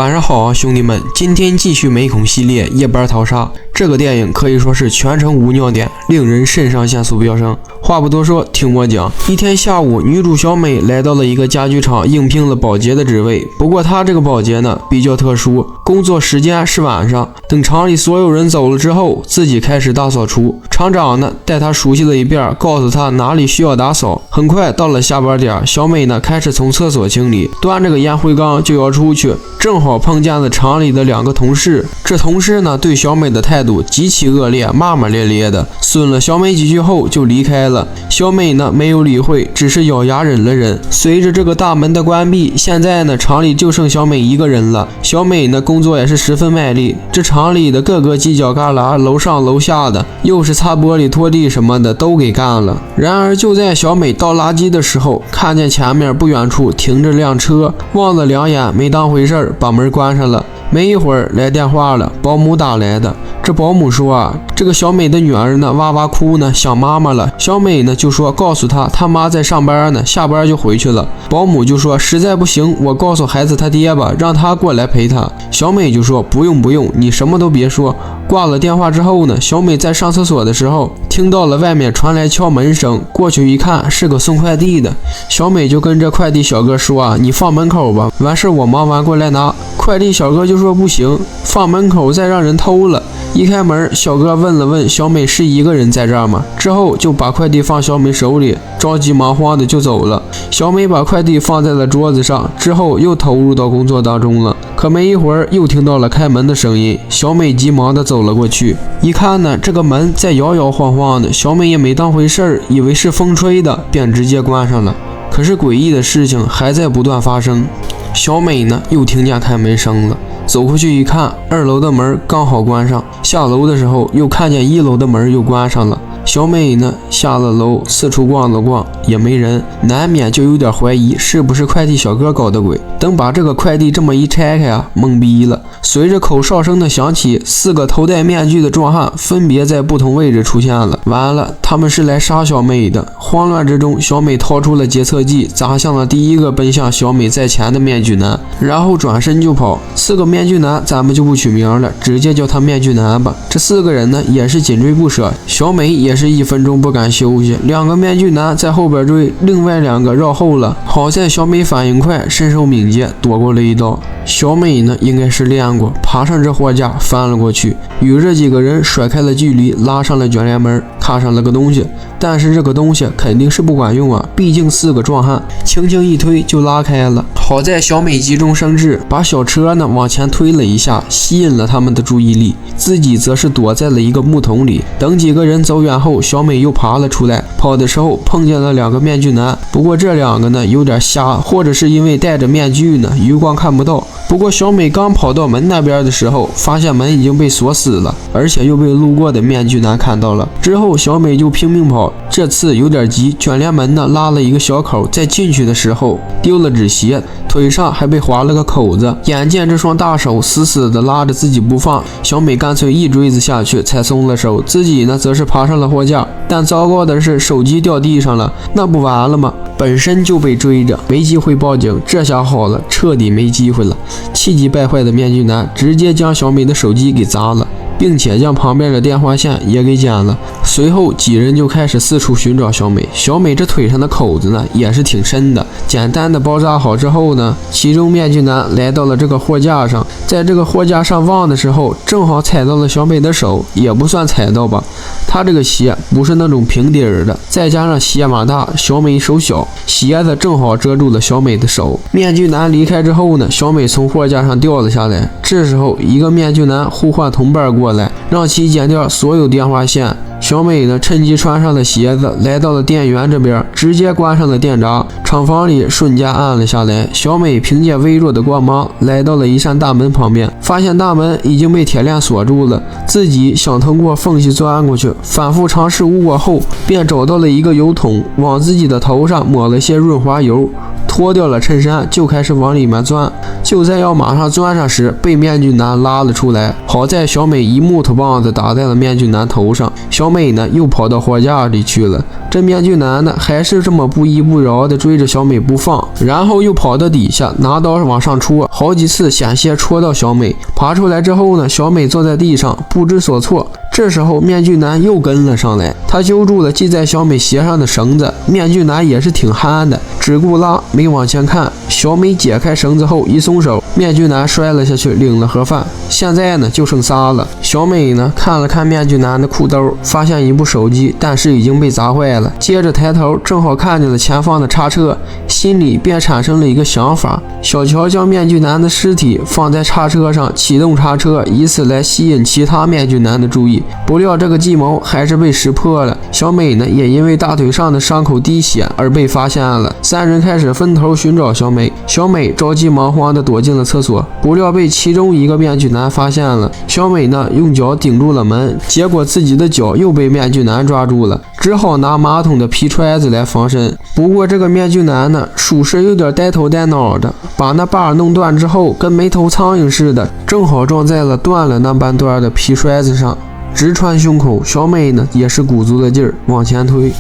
晚上好啊，兄弟们！今天继续美恐系列夜班淘沙。这个电影可以说是全程无尿点，令人肾上腺素飙升。话不多说，听我讲。一天下午，女主小美来到了一个家具厂，应聘了保洁的职位。不过她这个保洁呢比较特殊，工作时间是晚上。等厂里所有人走了之后，自己开始大扫除。厂长呢带她熟悉了一遍，告诉她哪里需要打扫。很快到了下班点，小美呢开始从厕所清理，端着个烟灰缸就要出去，正好碰见了厂里的两个同事。这同事呢对小美的态度极其恶劣，骂骂咧咧的，损了小美几句后就离开了。小美呢没有理会，只是咬牙忍了忍。随着这个大门的关闭，现在呢厂里就剩小美一个人了。小美呢工作也是十分卖力，这厂里的各个犄角旮旯，楼上楼下的，又是擦玻璃拖地什么的都给干了。然而就在小美倒垃圾的时候，看见前面不远处停着辆车，望了两眼没当回事，把门关上了。没一会儿来电话了，保姆打来的。这保姆说啊，这个小美的女儿呢哇哇哭呢，想妈妈了。小美呢就说告诉她妈在上班呢，下班就回去了。保姆就说实在不行，我告诉孩子他爹吧，让他过来陪他。小美就说不用，你什么都别说。挂了电话之后呢，小美在上厕所的时候听到了外面传来敲门声，过去一看是个送快递的。小美就跟这快递小哥说啊，你放门口吧，完事我忙完过来拿。快递小哥就说不行，放门口再让人偷了。一开门，小哥问了问小美是一个人在这儿吗？之后就把快递放小美手里，着急忙慌的就走了。小美把快递放在了桌子上，之后又投入到工作当中了。可没一会儿又听到了开门的声音，小美急忙的走了过去，一看呢，这个门在摇摇晃晃的，小美也没当回事儿，以为是风吹的，便直接关上了。可是诡异的事情还在不断发生，小美呢又听见开门声了。走过去一看，二楼的门刚好关上，下楼的时候又看见一楼的门又关上了。小美呢下了楼，四处逛了逛，也没人，难免就有点怀疑是不是快递小哥搞的鬼。等把这个快递这么一拆开啊，懵逼了。随着口哨声的响起，四个头戴面具的壮汉分别在不同位置出现了。完了，他们是来杀小美的。慌乱之中，小美掏出了劫测器，砸向了第一个奔向小美在前的面具男，然后转身就跑。四个面具男咱们就不取名了，直接叫他面具男吧。这四个人呢也是紧追不舍，小美也是1分钟不敢休息。两个面具男在后边追，另外两个绕后了。好在小美反应快，身手敏捷，躲过了一刀。小美呢应该是练过，爬上这货架翻了过去，与这几个人甩开了距离，拉上了卷帘门，卡上了个东西。但是这个东西肯定是不管用啊，毕竟四个壮汉轻轻一推就拉开了。好在小美急中生智，把小车呢往前推了一下，吸引了他们的注意力，自己则是躲在了一个木桶里。等几个人走远后，小美又爬了出来，跑的时候碰见了两个面具男。不过这两个呢有点瞎，或者是因为戴着面具呢余光看不到。不过小美刚跑到门那边的时候，发现门已经被锁死了，而且又被路过的面具男看到了。之后小美就拼命跑，这次有点急，卷帘门呢拉了一个小口，在进去的时候丢了只鞋，腿上还被划了个口子。眼见这双大手死死的拉着自己不放，小美干脆一锥子下去才松了手，自己呢则是爬上了货架。但糟糕的是手机掉地上了，那不完了吗？本身就被追着，没机会报警，这下好了，彻底没机会了。气急败坏的面具男直接将小美的手机给砸了，并且将旁边的电话线也给剪了。随后几人就开始四处寻找小美。小美这腿上的口子呢也是挺深的，简单的包扎好之后呢，其中面具男来到了这个货架上，在这个货架上望的时候，正好踩到了小美的手，也不算踩到吧，她这个鞋不是那种平底儿的，再加上鞋码大，小美手小，鞋子正好遮住了小美的手。面具男离开之后呢，小美从货架上掉了下来。这时候一个面具男呼唤同伴过来，让其剪掉所有电话线。小美呢趁机穿上了鞋子，来到了电源这边，直接关上了电闸，厂房里瞬间暗了下来。小美凭借微弱的光芒来到了一扇大门旁边，发现大门已经被铁链锁住了，自己想通过缝隙钻过去，反复尝试无果后，便找到了一个油桶，往自己的头上抹了些润滑油，脱掉了衬衫就开始往里面钻。就在要马上钻上时，被面具男拉了出来。好在小美一木头棒子打在了面具男头上，小美呢又跑到货架里去了。这面具男呢还是这么不依不饶的追着小美不放，然后又跑到底下拿刀往上戳，好几次险些戳到小美。爬出来之后呢，小美坐在地上不知所措。这时候面具男又跟了上来，他揪住了系在小美鞋上的绳子。面具男也是挺憨的，只顾拉没往前看。小美解开绳子后一松手，面具男摔了下去，领了盒饭。现在呢就剩仨了。小美呢看了看面具男的裤兜，发现一部手机，但是已经被砸坏了。接着抬头正好看见了前方的叉车，心里便产生了一个想法。小乔将面具男的尸体放在叉车上，启动叉车，以此来吸引其他面具男的注意。不料这个计谋还是被识破了。小美呢也因为大腿上的伤口滴血而被发现了。三人开始分头寻找小美。小美着急忙慌地躲进了厕所，不料被其中一个面具男发现了。小美呢用脚顶住了门，结果自己的脚又被面具男抓住了，只好拿马桶的皮揣子来防身。不过这个面具男呢属实有点呆头呆脑的，把那把弄断之后跟没头苍蝇似的，正好撞在了断了那半段的皮揣子上，直穿胸口。小美呢也是鼓足了劲儿往前推，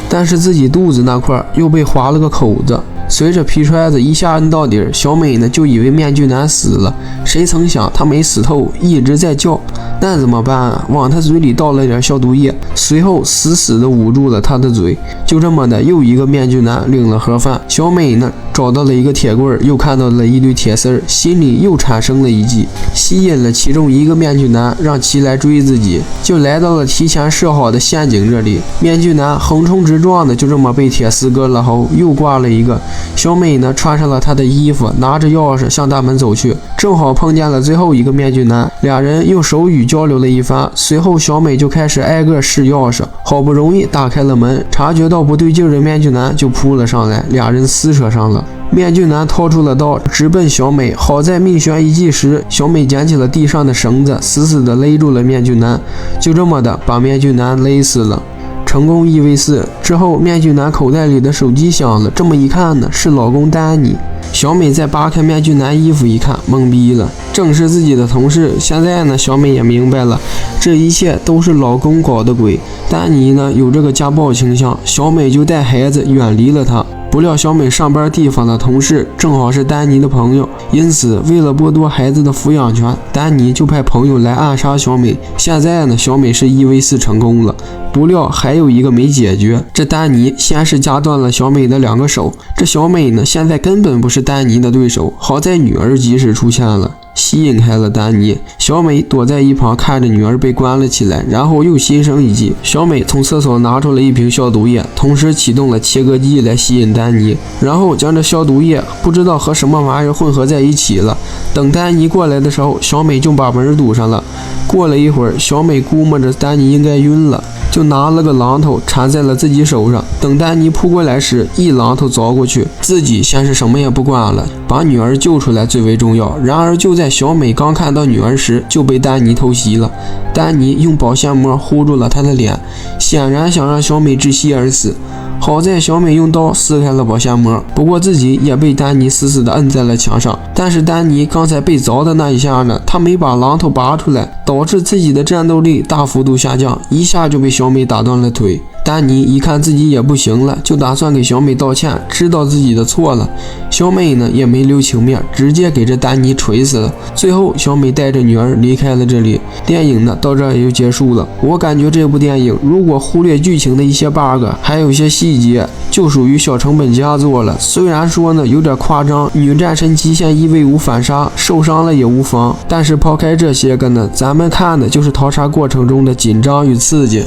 但是自己肚子那块又被划了个口子。随着皮揣子一下摁到底，小美呢就以为面具男死了，谁曾想他没死透，一直在叫。那怎么办啊？往他嘴里倒了点消毒液，随后死死地捂住了他的嘴。就这么的，又一个面具男领了盒饭。小美呢找到了一个铁棍，又看到了一堆铁丝，心里又产生了一计，吸引了其中一个面具男，让其来追自己，就来到了提前设好的陷阱这里。面具男横冲直撞的就这么被铁丝割了喉，又挂了一个。小美呢穿上了他的衣服，拿着钥匙向大门走去，正好碰见了最后一个面具男，俩人用手语交流了一番。随后小美就开始挨个试钥匙，好不容易打开了门，察觉到不对劲的面具男就扑了上来，俩人撕扯上了。面具男掏出了刀，直奔小美。好在命悬一击时，小美捡起了地上的绳子，死死地勒住了面具男，就这么的把面具男勒死了。成功1v4之后，面具男口袋里的手机响了，这么一看呢，是老公丹尼。小美再扒开面具男衣服一看，懵逼了，正是自己的同事。现在呢，小美也明白了，这一切都是老公搞的鬼。丹尼呢有这个家暴倾向，小美就带孩子远离了他。不料小美上班地方的同事正好是丹尼的朋友，因此为了剥夺孩子的抚养权，丹尼就派朋友来暗杀小美。现在呢，小美是1v4成功了，不料还有一个没解决。这丹尼先是夹断了小美的2个手，这小美呢现在根本不是丹尼的对手，好在女儿及时出现了，吸引开了丹尼。小美躲在一旁看着女儿被关了起来，然后又心生一计。小美从厕所拿出了一瓶消毒液，同时启动了切割机来吸引丹尼，然后将这消毒液不知道和什么玩意儿混合在一起了。等丹尼过来的时候，小美就把门堵上了。过了一会儿，小美估摸着丹尼应该晕了，就拿了个榔头缠在了自己手上。等丹尼扑过来时，一榔头凿过去，自己先是什么也不管了，把女儿救出来最为重要。然而就在小美刚看到女儿时，就被丹尼偷袭了。丹尼用保鲜膜糊住了她的脸，显然想让小美窒息而死。好在小美用刀撕开了保鲜膜，不过自己也被丹尼死死地摁在了墙上。但是丹尼刚才被凿的那一下呢，他没把榔头拔出来，导致自己的战斗力大幅度下降，一下就被小美打断了腿。丹尼一看自己也不行了，就打算给小美道歉，知道自己的错了。小美呢也没留情面，直接给这丹尼锤死了。最后小美带着女儿离开了这里。电影呢到这儿也就结束了。我感觉这部电影如果忽略剧情的一些 bug， 还有一些细节，就属于小成本佳作了。虽然说呢有点夸张，女战神极限1v5反杀，受伤了也无妨，但是抛开这些个呢，咱们看的就是淘沙过程中的紧张与刺激。